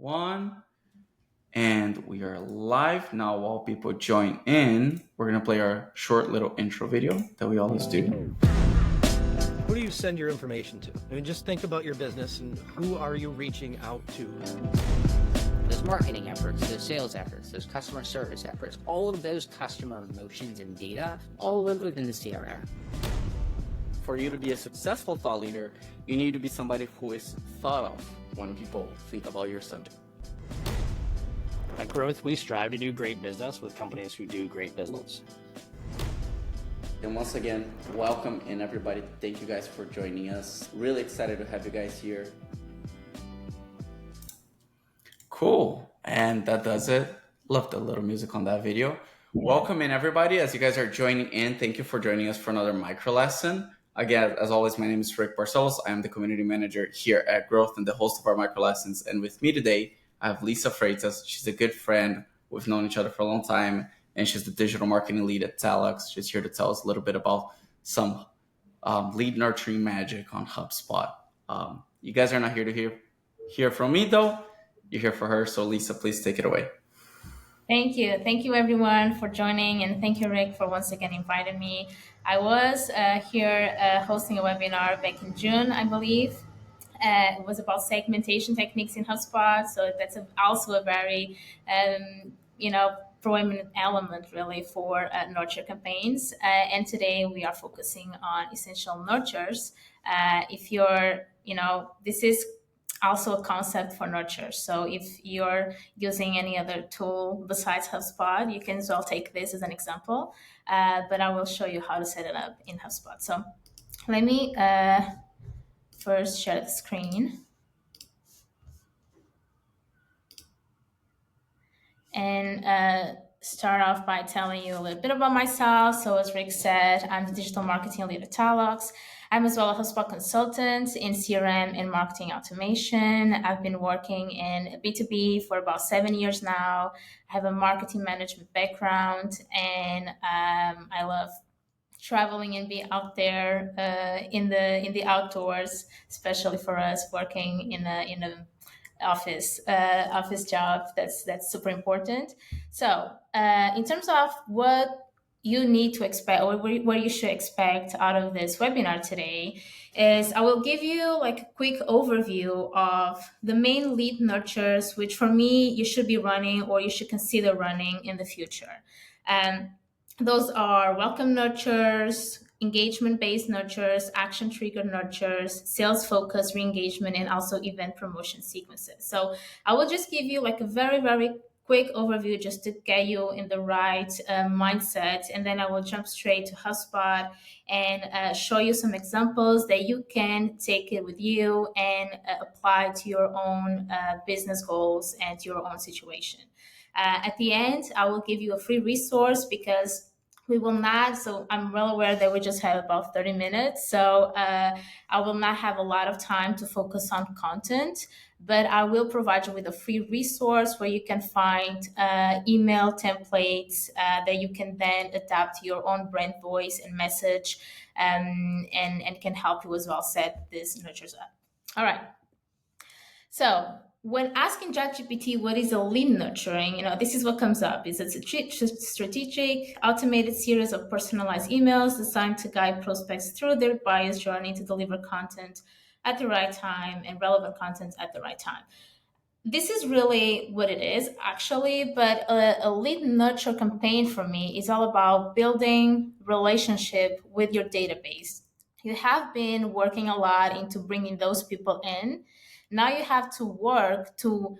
One, and we are live now. While people join in, we're gonna play our short little intro video that we always do. Who do you send your information to? I mean, just think about your business and who are you reaching out to? There's marketing efforts, there's sales efforts, there's customer service efforts, all of those customer emotions and data, all live within the CRM. For you to be a successful thought leader, you need to be somebody who is thought of when people think about your subject. At Growth, we strive to do great business with companies who do great business. And once again, welcome in everybody. Thank you guys for joining us. Really excited to have you guys here. Cool, and that does it. Love the little music on that video. Welcome in everybody. As you guys are joining in, thank you for joining us for another micro lesson. Again, as always, my name is Rick Barcelos. I am the community manager here at Growth and the host of our micro lessons. And with me today, I have Lisa Freitas. She's a good friend. We've known each other for a long time, and she's the digital marketing lead at Talux. She's here to tell us a little bit about some lead nurturing magic on HubSpot. You guys are not here to hear from me, though. You're here for her. So, Lisa, please take it away. Thank you. Thank you, everyone, for joining. And thank you, Rick, for once again inviting me. I was here hosting a webinar back in June, I believe. It was about segmentation techniques in HubSpot. So that's also a very, prominent element really for nurture campaigns. And today we are focusing on essential nurtures. If you're, this is also a concept for nurture. So if you're using any other tool besides HubSpot, you can as well take this as an example. But I will show you how to set it up in HubSpot. So let me first share the screen. And start off by telling you a little bit about myself. So as Rick said, I'm the digital marketing lead at Talux. I'm as well a HubSpot consultant in CRM and marketing automation. I've been working in B2B for about 7 years now. I have a marketing management background, and I love traveling and being out there in the outdoors, especially for us working in a office job. That's super important. So in terms of what you need to expect, or what you should expect out of this webinar today, is I will give you like a quick overview of the main lead nurtures, which for me you should be running or you should consider running in the future. Those are welcome nurtures, engagement-based nurtures, action-triggered nurtures, sales-focused re-engagement, and also event promotion sequences. So I will just give you like a very, very quick overview just to get you in the right mindset. And then I will jump straight to HubSpot and show you some examples that you can take it with you and apply to your own business goals and to your own situation. At the end, I will give you a free resource because we will not, so I'm well aware that we just have about 30 minutes. So I will not have a lot of time to focus on content, but I will provide you with a free resource where you can find email templates that you can then adapt to your own brand voice and message and can help you as well set these nurtures up. All right. So when asking ChatGPT what is a lead nurturing, this is what comes up. It's a strategic, automated series of personalized emails designed to guide prospects through their buyer's journey to deliver content at the right time and relevant content at the right time. This is really what it is, actually, but a lead nurture campaign for me is all about building relationship with your database. You have been working a lot into bringing those people in. Now you have to work to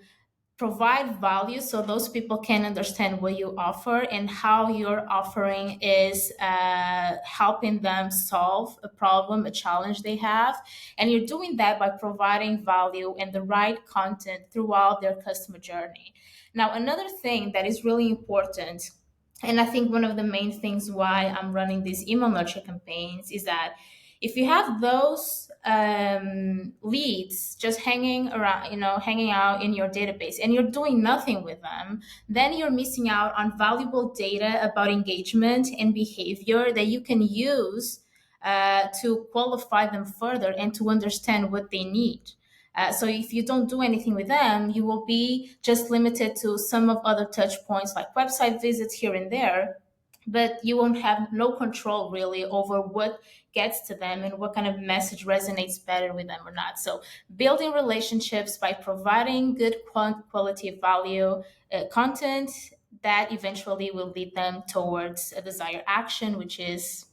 provide value so those people can understand what you offer and how your offering is helping them solve a problem, a challenge they have. And you're doing that by providing value and the right content throughout their customer journey. Now, another thing that is really important, and I think one of the main things why I'm running these email nurture campaigns, is that if you have those leads just hanging around, hanging out in your database and you're doing nothing with them, then you're missing out on valuable data about engagement and behavior that you can use to qualify them further and to understand what they need. So if you don't do anything with them, you will be just limited to some of other touch points like website visits here and there, but you won't have no control really over what gets to them and what kind of message resonates better with them or not. So building relationships by providing good quality value content that eventually will lead them towards a desired action, which is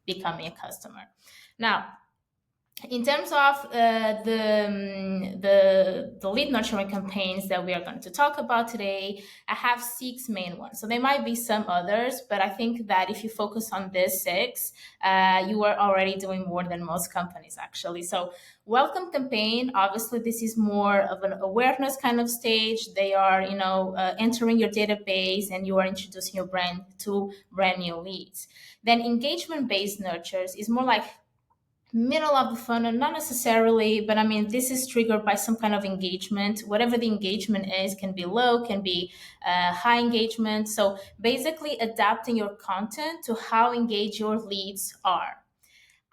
becoming a customer. Now, in terms of the lead nurturing campaigns that we are going to talk about today, I have 6 main ones. So there might be some others, but I think that if you focus on these 6, you are already doing more than most companies actually. So welcome campaign, obviously this is more of an awareness kind of stage. They are, entering your database and you are introducing your brand to brand new leads. Then engagement-based nurtures is more like middle of the funnel, not necessarily, but I mean, this is triggered by some kind of engagement. Whatever the engagement is, can be low, can be high engagement. So basically adapting your content to how engaged your leads are.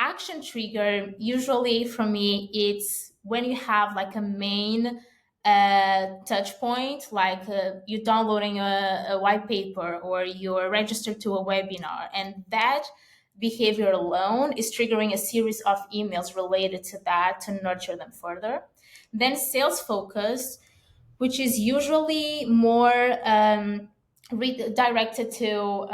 Action trigger, usually for me, it's when you have like a main touch point, like you're downloading a white paper or you're registered to a webinar, and that behavior alone is triggering a series of emails related to that to nurture them further. Then sales focused, which is usually more directed to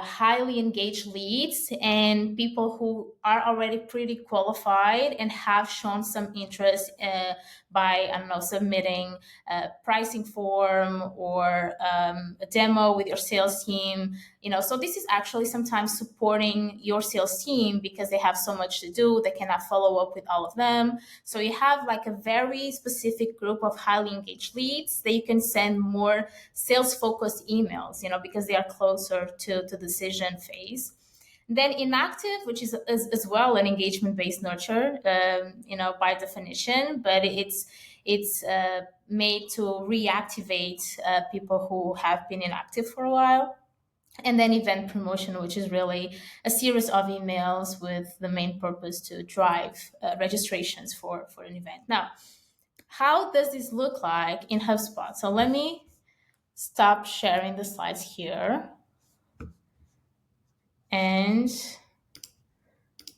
highly engaged leads and people who are already pretty qualified and have shown some interest by, I don't know, submitting a pricing form or a demo with your sales team. So this is actually sometimes supporting your sales team because they have so much to do, they cannot follow up with all of them. So you have like a very specific group of highly engaged leads that you can send more sales focused emails, because they are closer to the decision phase. Then inactive, which is as well an engagement based nurture, by definition, but it's made to reactivate people who have been inactive for a while. And then event promotion, which is really a series of emails with the main purpose to drive registrations for an event. Now, how does this look like in HubSpot? So let me stop sharing the slides here and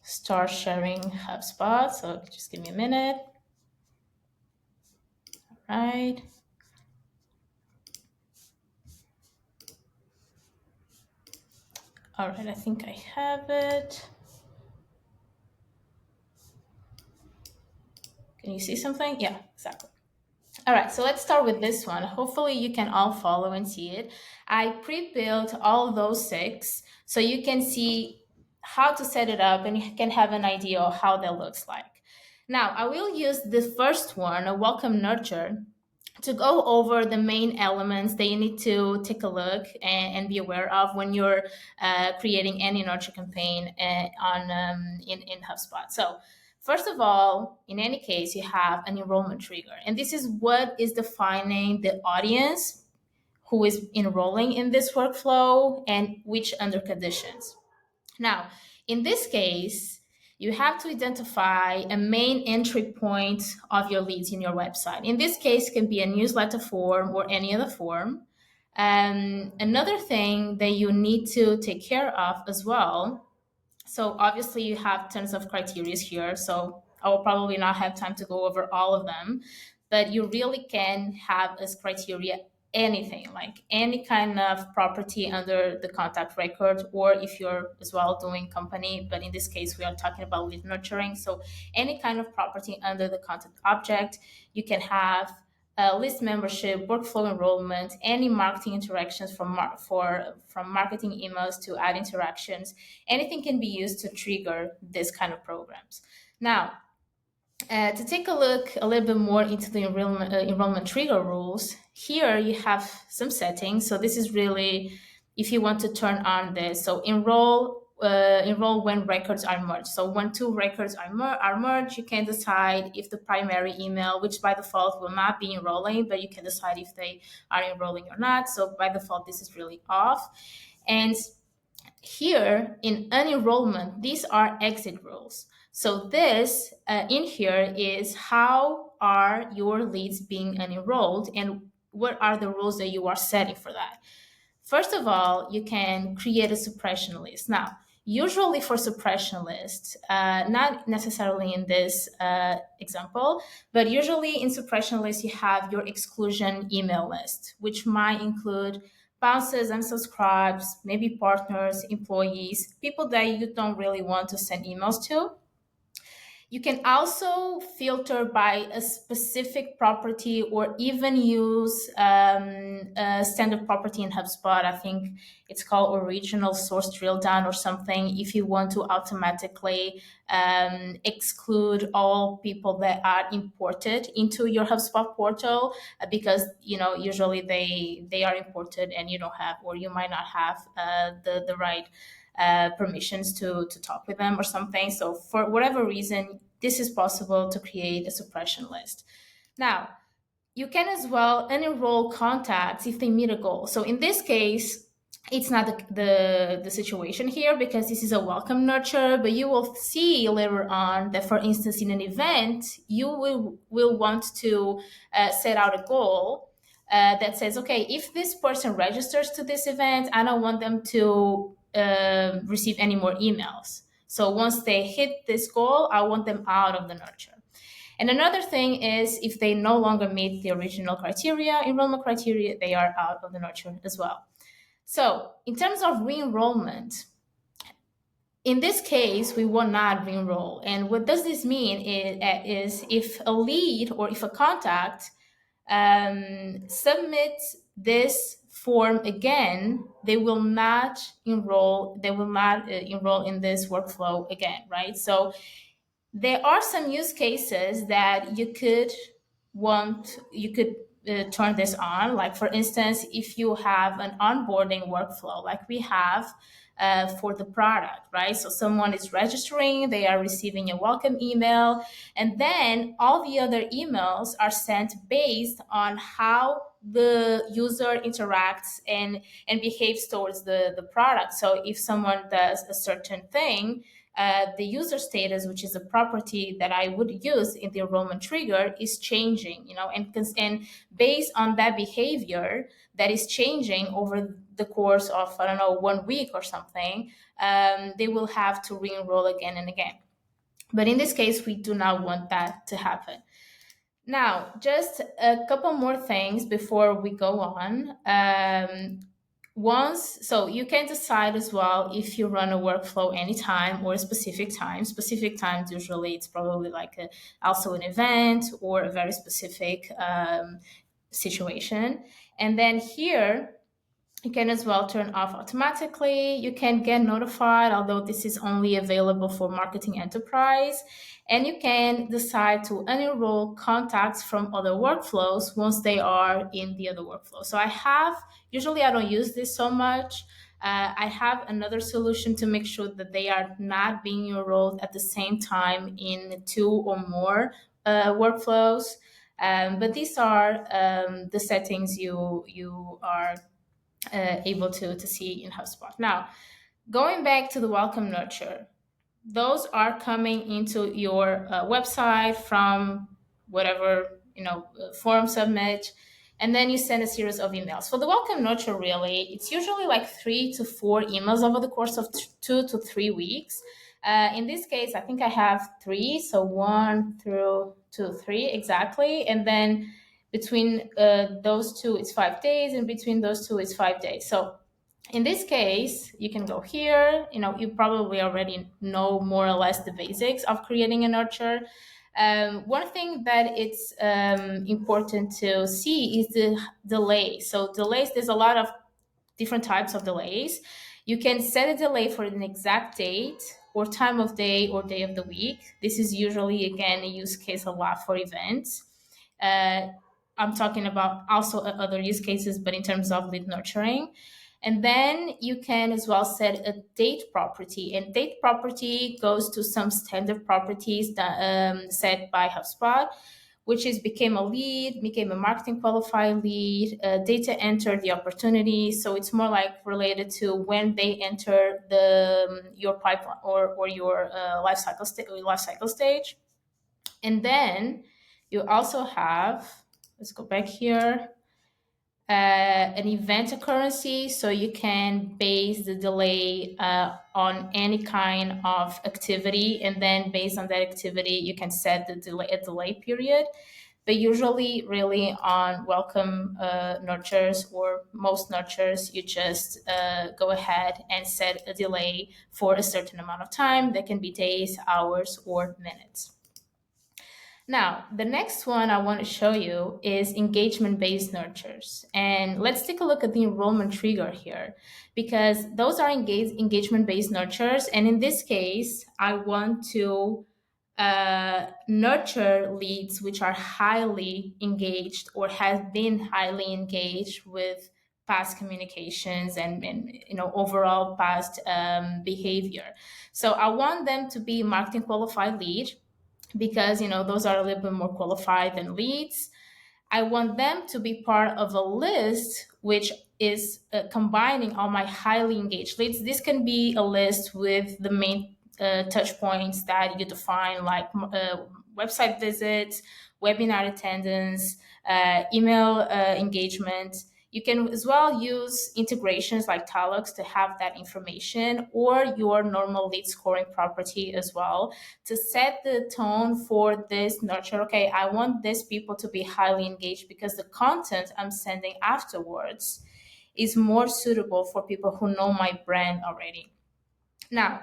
start sharing HubSpot. So just give me a minute. All right. All right, I think I have it. Can you see something? Yeah, exactly. All right, so let's start with this one. Hopefully you can all follow and see it. I pre-built all those 6 so you can see how to set it up and you can have an idea of how that looks like. Now, I will use the first one, a welcome nurture, to go over the main elements that you need to take a look and be aware of when you're creating any nurture campaign in HubSpot. So first of all, in any case, you have an enrollment trigger. And this is what is defining the audience who is enrolling in this workflow and which under conditions. Now, in this case, you have to identify a main entry point of your leads in your website. In this case, it can be a newsletter form or any other form. Another thing that you need to take care of as well. So obviously you have tons of criteria here. So I will probably not have time to go over all of them, but you really can have as criteria anything, like any kind of property under the contact record, or if you're as well doing company, but in this case we are talking about lead nurturing. So any kind of property under the contact object. You can have list membership, workflow enrollment, any marketing interactions from marketing emails to ad interactions. Anything can be used to trigger this kind of programs. Now, to take a look a little bit more into the enrollment trigger rules, here you have some settings. So this is really if you want to turn on this. So enroll when records are merged. So when 2 records are merged, you can decide if the primary email, which by default will not be enrolling, but you can decide if they are enrolling or not. So by default, this is really off. And here in unenrollment, these are exit rules. So this in here is how are your leads being unenrolled, and what are the rules that you are setting for that? First of all, you can create a suppression list. Now, usually for suppression lists, not necessarily in this example, but usually in suppression lists, you have your exclusion email list, which might include bounces, unsubscribes, maybe partners, employees, people that you don't really want to send emails to. You can also filter by a specific property, or even use a standard property in HubSpot. I think it's called original source drill down or something. If you want to automatically exclude all people that are imported into your HubSpot portal, because usually they are imported and you don't have, or you might not have the right permissions to talk with them or something. So for whatever reason, this is possible to create a suppression list. Now, you can as well unenroll contacts if they meet a goal. So in this case, it's not the situation here, because this is a welcome nurture, but you will see later on that, for instance, in an event, you will want to set out a goal that says, okay, if this person registers to this event, I don't want them to receive any more emails. So once they hit this goal, I want them out of the nurture. And another thing is, if they no longer meet the original criteria, enrollment criteria, they are out of the nurture as well. So in terms of re-enrollment, in this case, we will not re-enroll. And what does this mean is if a lead or if a contact submits this form again, they will not enroll. They will not enroll in this workflow again, right? So there are some use cases that you could turn this on. Like, for instance, if you have an onboarding workflow like we have for the product, right? So someone is registering, they are receiving a welcome email, and then all the other emails are sent based on how the user interacts and behaves towards the product. So if someone does a certain thing, the user status, which is a property that I would use in the enrollment trigger, is changing, and based on that behavior that is changing over the course of, I don't know, 1 week or something, they will have to re-enroll again and again. But in this case, we do not want that to happen. Now, just a couple more things before we go on. So you can decide as well if you run a workflow anytime or a specific time. Specific times, usually it's probably like also an event or a very specific situation. And then here, you can as well turn off automatically. You can get notified, although this is only available for Marketing Enterprise. And you can decide to unenroll contacts from other workflows once they are in the other workflow. So usually I don't use this so much. I have another solution to make sure that they are not being enrolled at the same time in 2 or more workflows. But these are the settings you are able to see in HubSpot. Now, going back to the welcome nurture, those are coming into your website from whatever form submit, and then you send a series of emails. For the welcome nurture, really, it's usually like 3 to 4 emails over the course of 2 to 3 weeks. In this case, I think I have 3, so 1 through 2, 3 exactly, and then between those two, it's 5 days, and between those two, it's 5 days. So in this case, you can go here. You probably already know more or less the basics of creating a nurture. One thing that it's important to see is the delay. So delays, there's a lot of different types of delays. You can set a delay for an exact date or time of day or day of the week. This is usually, again, a use case a lot for events. I'm talking about also other use cases, but in terms of lead nurturing. And then you can as well set a date property. And date property goes to some standard properties that set by HubSpot, which is became a lead, became a marketing qualified lead, data entered the opportunity. So it's more like related to when they enter your pipeline or your life cycle stage. And then You also have, let's go back here, an event occurrency, so you can base the delay on any kind of activity, and then based on that activity, you can set the delay period. But usually, really on welcome nurtures or most nurtures, you just go ahead and set a delay for a certain amount of time. That can be days, hours, or minutes. Now, the next one I want to show you is engagement-based nurtures. And let's take a look at the enrollment trigger here, because those are engagement-based nurtures. And in this case, I want to nurture leads which are highly engaged or have been highly engaged with past communications and overall past behavior. So I want them to be marketing qualified lead, because those are a little bit more qualified than leads. I want them to be part of a list which is combining all my highly engaged leads. This can be a list with the main touch points that you define, like website visits, webinar attendance, email engagement. You can as well use integrations like Talux to have that information, or your normal lead scoring property as well, to set the tone for this nurture. Okay, I want these people to be highly engaged because the content I'm sending afterwards is more suitable for people who know my brand already. Now,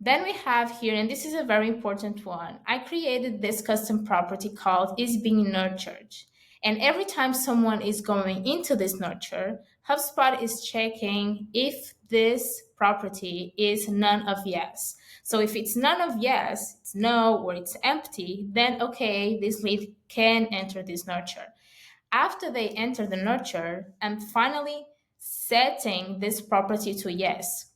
then we have here, and this is a very important one, I created this custom property called is being nurtured. And every time someone is going into this nurture, HubSpot is checking if this property is none of yes. So if it's none of yes, it's no, or it's empty, then okay, this lead can enter this nurture. After they enter the nurture, I'm finally setting this property to yes,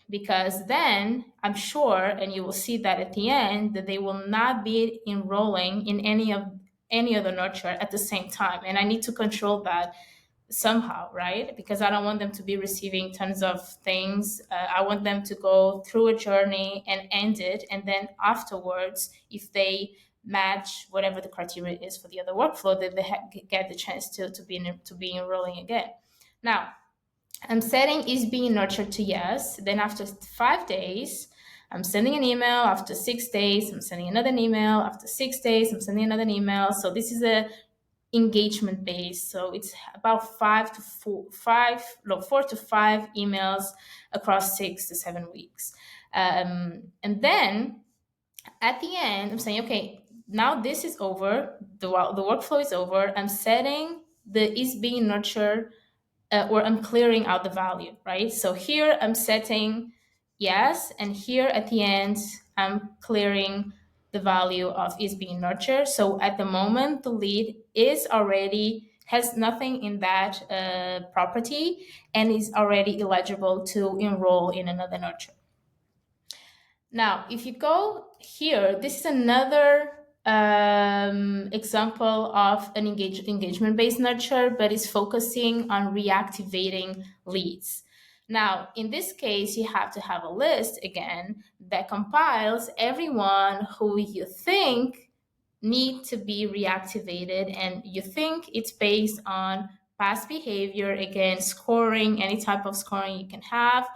because then I'm sure, and you will see that at the end, that they will not be enrolling in any other nurture at the same time. And I need to control that somehow, right? Because I don't want them to be receiving tons of things. I want them to go through a journey and end it, and then afterwards, if they match whatever the criteria is for the other workflow, that they get the chance to be enrolling again. Now, I'm setting is being nurtured to yes. Then after 5 days, I'm sending an email. After 6 days, I'm sending another email. After 6 days, I'm sending another email. So this is a engagement based. So it's about 4 to 5 emails across 6 to 7 weeks. And then at the end, I'm saying, okay, now this is over. The workflow is over. I'm setting the is being nurtured, or I'm clearing out the value, right? So here I'm setting yes, and here at the end, I'm clearing the value of is being nurtured. So at the moment, the lead has nothing in that property and is already eligible to enroll in another nurture. Now, if you go here, this is another example of an engagement-based nurture, but it's focusing on reactivating leads. Now, in this case, you have to have a list again that compiles everyone who you think need to be reactivated, and you think it's based on past behavior, again, scoring, any type of scoring you can have.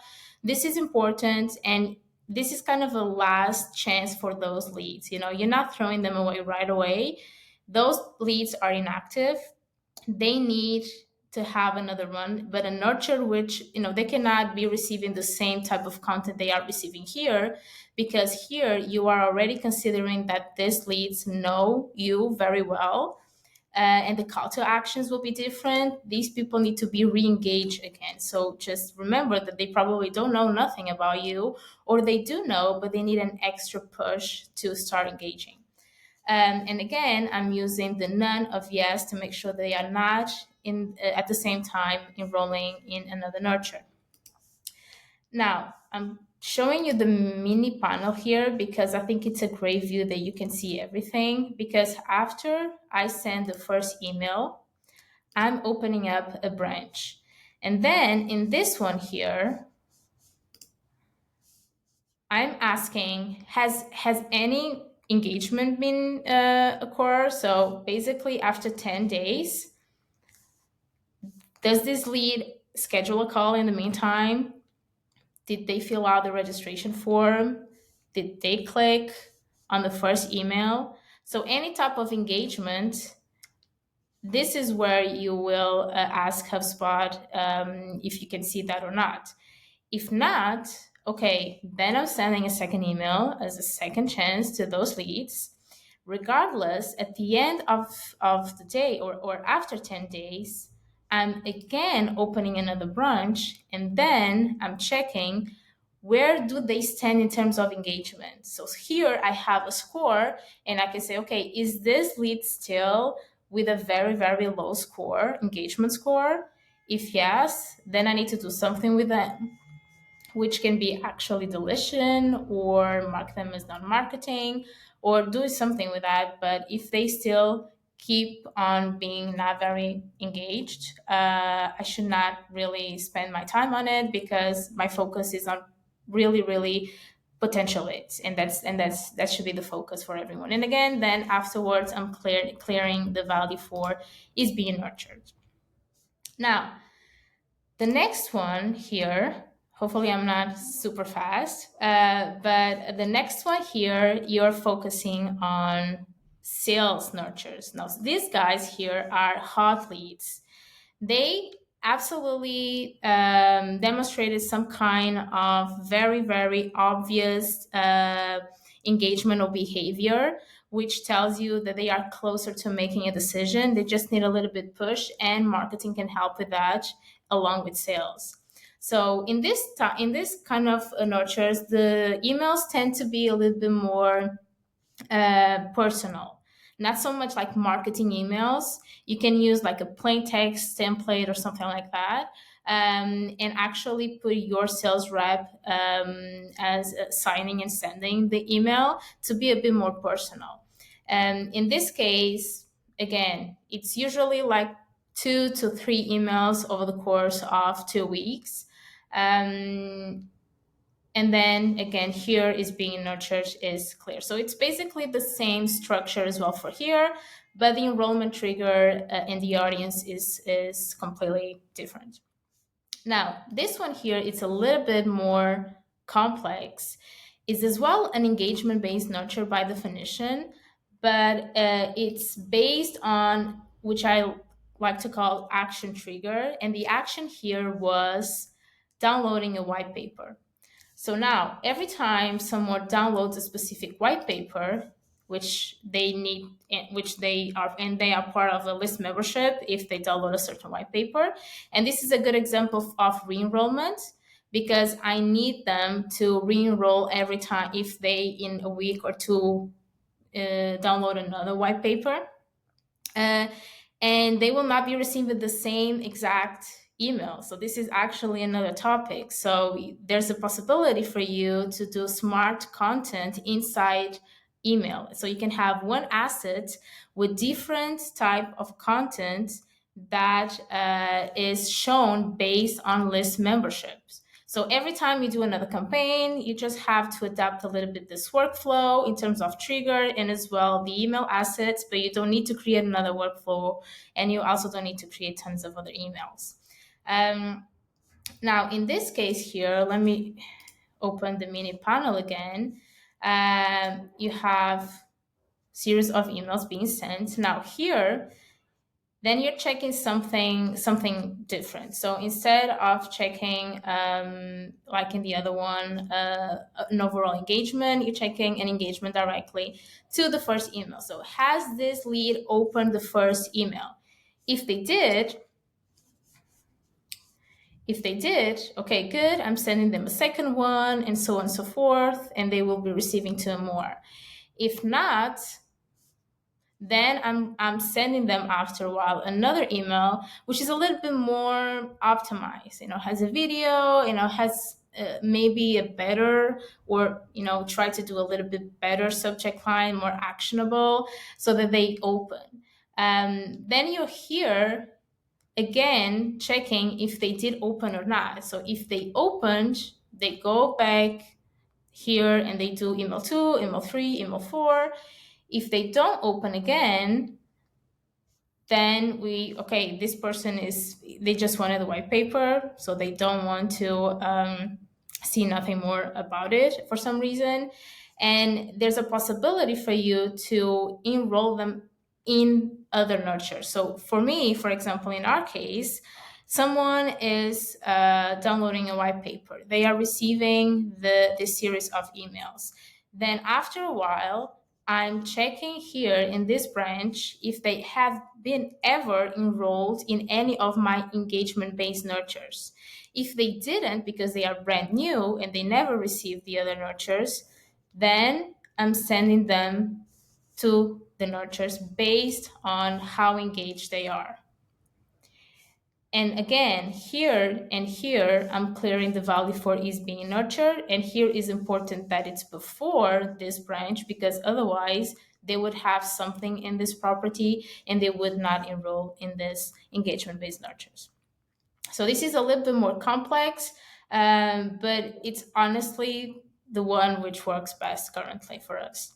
This is important, and this is kind of a last chance for those leads. You're not throwing them away right away. Those leads are inactive. They need to have another run, but a nurture which, they cannot be receiving the same type of content they are receiving here, because here you are already considering that these leads know you very well. And the call to actions will be different. These people need to be re-engaged again. So just remember that they probably don't know nothing about you, or they do know, but they need an extra push to start engaging. And again, I'm using the none of yes to make sure they are not at the same time enrolling in another nurture. Now, I'm showing you the mini panel here because I think it's a great view that you can see everything. Because after I send the first email, I'm opening up a branch. And then in this one here, I'm asking, has any engagement been occur. So basically, after 10 days, does this lead schedule a call in the meantime? Did they fill out the registration form? Did they click on the first email? So any type of engagement, this is where you will ask HubSpot if you can see that or not. If not, okay, then I'm sending a second email as a second chance to those leads. Regardless, at the end of the day or after 10 days, I'm again opening another branch, and then I'm checking where do they stand in terms of engagement. So here I have a score, and I can say, okay, is this lead still with a very, very low score, engagement score? If yes, then I need to do something with them, which can be actually deletion or mark them as non-marketing or do something with that. But if they still keep on being not very engaged, I should not really spend my time on it, because my focus is on really, really potential leads, and that should be the focus for everyone. And again, then afterwards, I'm clearing the value for is being nurtured. Now, the next one here, hopefully I'm not super fast, but the next one here, you're focusing on sales nurtures. Now, these guys here are hot leads. They absolutely demonstrated some kind of very, very obvious engagement or behavior, which tells you that they are closer to making a decision. They just need a little bit push, and marketing can help with that along with sales. So in this kind of nurtures, the emails tend to be a little bit more personal, not so much like marketing emails. You can use like a plain text template or something like that, and actually put your sales rep as signing and sending the email to be a bit more personal. And in this case, again, it's usually like 2 to 3 emails over the course of 2 weeks. And then again, here is being nurtured is clear. So it's basically the same structure as well for here, but the enrollment trigger and the audience is completely different. Now, this one here, it's a little bit more complex. It's as well an engagement-based nurture by definition, but it's based on, which I like to call action trigger. And the action here was downloading a white paper. So now, every time someone downloads a specific white paper, which they need, which they are, and they are part of a list membership if they download a certain white paper. And this is a good example of re-enrollment, because I need them to re-enroll every time if they in a week or two download another white paper. And they will not be receiving the same exact email. So this is actually another topic. So there's a possibility for you to do smart content inside email. So you can have one asset with different type of content that is shown based on list memberships. So every time you do another campaign, you just have to adapt a little bit this workflow in terms of trigger and as well the email assets, but you don't need to create another workflow, and you also don't need to create tons of other emails. Now, in this case here, let me open the mini panel again. You have series of emails being sent. Now here, then you're checking something different. So instead of checking like in the other one an overall engagement, you're checking an engagement directly to the first email. So has this lead opened the first email? If they did, okay, good, I'm sending them a second one, and so on and so forth, and they will be receiving 2 more. If not, then I'm sending them after a while another email, which is a little bit more optimized, has a video, has maybe a better, or, try to do a little bit better subject line, more actionable, so that they open. Then you're here again checking if they did open or not. So if they opened, they go back here and they do email 2, email 3, email 4. If they don't open again, then this person they just wanted the white paper, so they don't want to see nothing more about it for some reason. And there's a possibility for you to enroll them in other nurture. So for me, for example, in our case, someone is downloading a white paper. They are receiving this series of emails. Then after a while, I'm checking here in this branch if they have been ever enrolled in any of my engagement-based nurtures. If they didn't, because they are brand new and they never received the other nurtures, then I'm sending them to the nurtures based on how engaged they are. And again, here and here, I'm clearing the value for is being nurtured. And here is important that it's before this branch, because otherwise they would have something in this property and they would not enroll in this engagement-based nurtures. So this is a little bit more complex, but it's honestly the one which works best currently for us.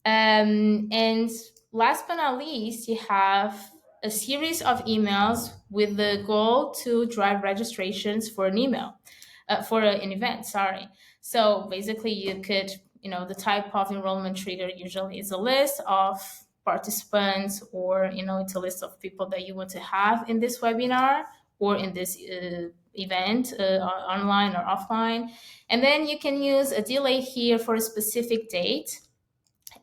And last but not least, you have a series of emails with the goal to drive registrations for an email, for an event, sorry. So basically you could, the type of enrollment trigger usually is a list of participants, or, it's a list of people that you want to have in this webinar or in this event, online or offline. And then you can use a delay here for a specific date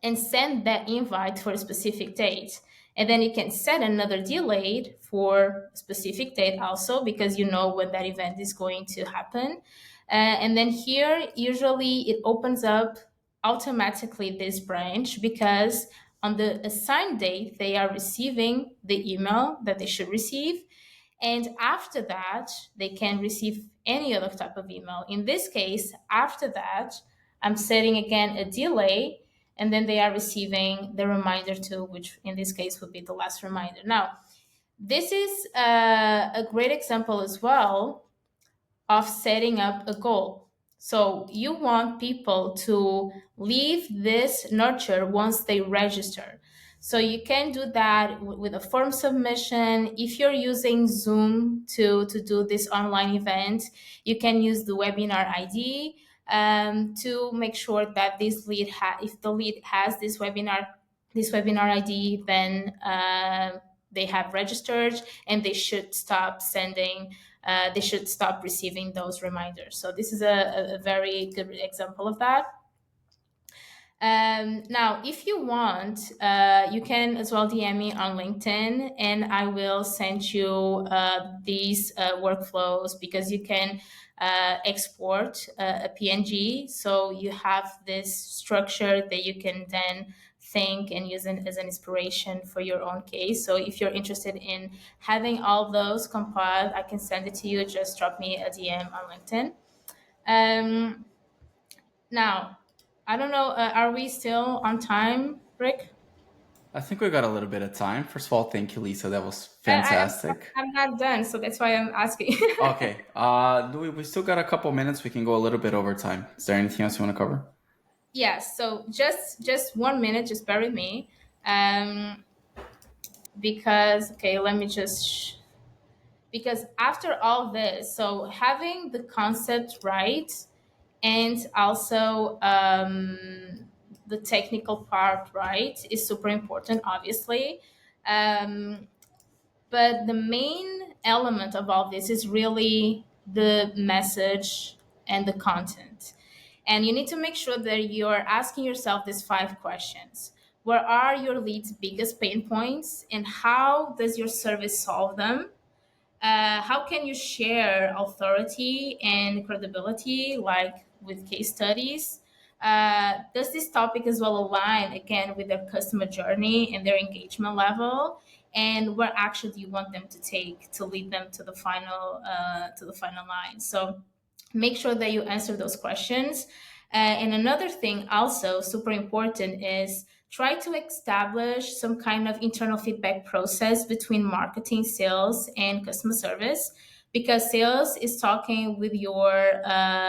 and send that invite for a specific date. And then you can set another delay for a specific date also, because you know when that event is going to happen. And then here, usually it opens up automatically this branch, because on the assigned date, they are receiving the email that they should receive. And after that, they can receive any other type of email. In this case, after that, I'm setting again a delay, and then they are receiving the reminder too, which in this case would be the last reminder. Now, this is a great example as well of setting up a goal. So you want people to leave this nurture once they register. So you can do that with a form submission. If you're using Zoom to do this online event, you can use the webinar ID to make sure that this lead, if the lead has this webinar ID, then they have registered, and they should stop sending. They should stop receiving those reminders. So this is a very good example of that. Now, if you want, you can as well DM me on LinkedIn, and I will send you these workflows, because you can export a PNG. So you have this structure that you can then think and use it as an inspiration for your own case. So if you're interested in having all those compiled, I can send it to you. Just drop me a DM on LinkedIn. Now, I don't know, are we still on time, Rick? I think we got a little bit of time. First of all, thank you, Lisa. That was fantastic. I'm not done, so that's why I'm asking. Okay. We still got a couple minutes. We can go a little bit over time. Is there anything else you want to cover? Yes. So just 1 minute. Just bear with me, because let me just. Because after all this, so having the concept right, and also the technical part right, is super important, obviously. But the main element of all this is really the message and the content. And you need to make sure that you're asking yourself these 5 questions. What are your leads' biggest pain points, and how does your service solve them? How can you share authority and credibility, like with case studies? Does this topic as well align again with their customer journey and their engagement level? And what action do you want them to take to lead them to the final line? So make sure that you answer those questions. And another thing also super important is try to establish some kind of internal feedback process between marketing, sales, and customer service, because sales is talking with your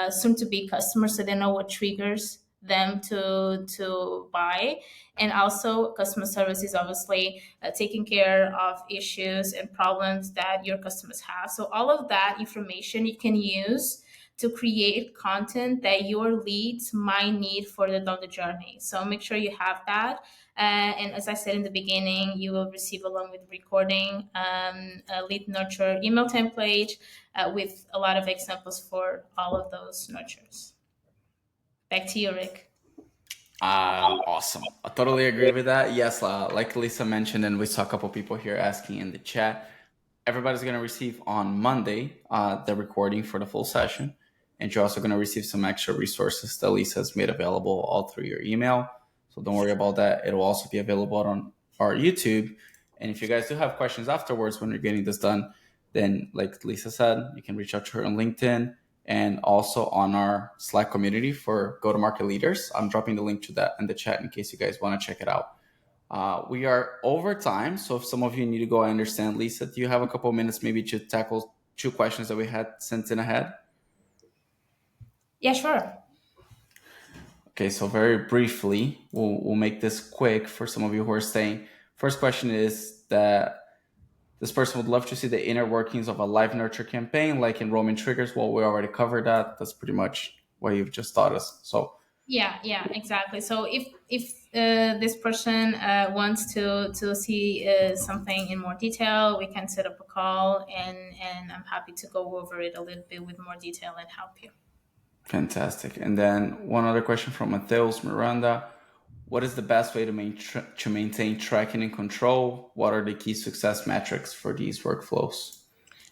soon-to-be customers, so they know what triggers them to buy. And also customer service is obviously taking care of issues and problems that your customers have. So all of that information you can use to create content that your leads might need further down the journey. So make sure you have that. And as I said in the beginning, you will receive, along with recording, a lead nurture email template with a lot of examples for all of those nurtures. Back to you, Rick. Awesome. I totally agree with that. Yes, like Lisa mentioned, and we saw a couple people here asking in the chat, everybody's going to receive on Monday the recording for the full session. And you're also going to receive some extra resources that Lisa has made available all through your email. So don't worry about that. It'll also be available on our YouTube. And if you guys do have questions afterwards when you're getting this done, then like Lisa said, you can reach out to her on LinkedIn and also on our Slack community for go-to-market leaders. I'm dropping the link to that in the chat in case you guys want to check it out. We are over time, so if some of you need to go, I understand. Lisa, do you have a couple of minutes maybe to tackle 2 questions that we had sent in ahead? Yeah, sure. Okay, so very briefly, we'll make this quick for some of you who are staying. First question is that this person would love to see the inner workings of a live nurture campaign, like enrollment triggers. Well, we already covered that. That's pretty much what you've just taught us. So Yeah, exactly. So if this person wants to see something in more detail, we can set up a call, and I'm happy to go over it a little bit with more detail and help you. fantastic. And then one other question from Mateus Miranda. What is the best way to maintain tracking and control? What are the key success metrics for these workflows?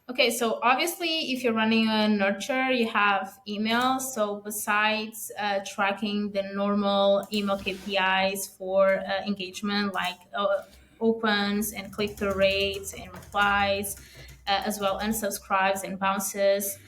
Okay, so obviously, if you're running a nurture, you have email. So besides tracking the normal email KPIs for engagement, like opens and click-through rates and replies, as well unsubscribes and bounces,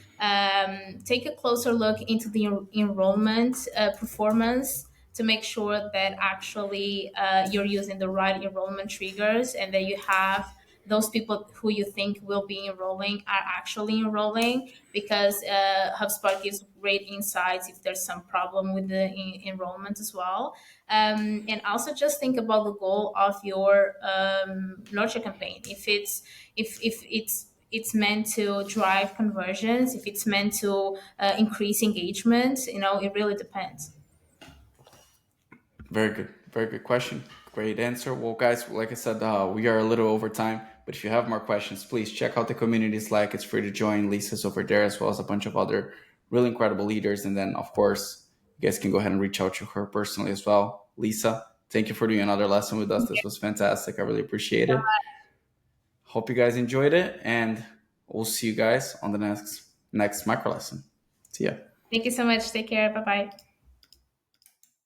take a closer look into the enrollment performance to make sure that actually you're using the right enrollment triggers and that you have those people who you think will be enrolling are actually enrolling, because HubSpot gives great insights if there's some problem with the enrollment as well. And also just think about the goal of your nurture campaign. If it's meant to drive conversions, if it's meant to increase engagement, it really depends. Very good question. Great answer. Well, guys, like I said, we are a little over time, but if you have more questions, please check out the community Slack. It's free to join. Lisa's over there, as well as a bunch of other really incredible leaders. And then, of course, you guys can go ahead and reach out to her personally as well. Lisa, thank you for doing another lesson with us. This was fantastic. I really appreciate it. Hope you guys enjoyed it, and we'll see you guys on the next micro lesson. See ya. Thank you so much. Take care. Bye-bye.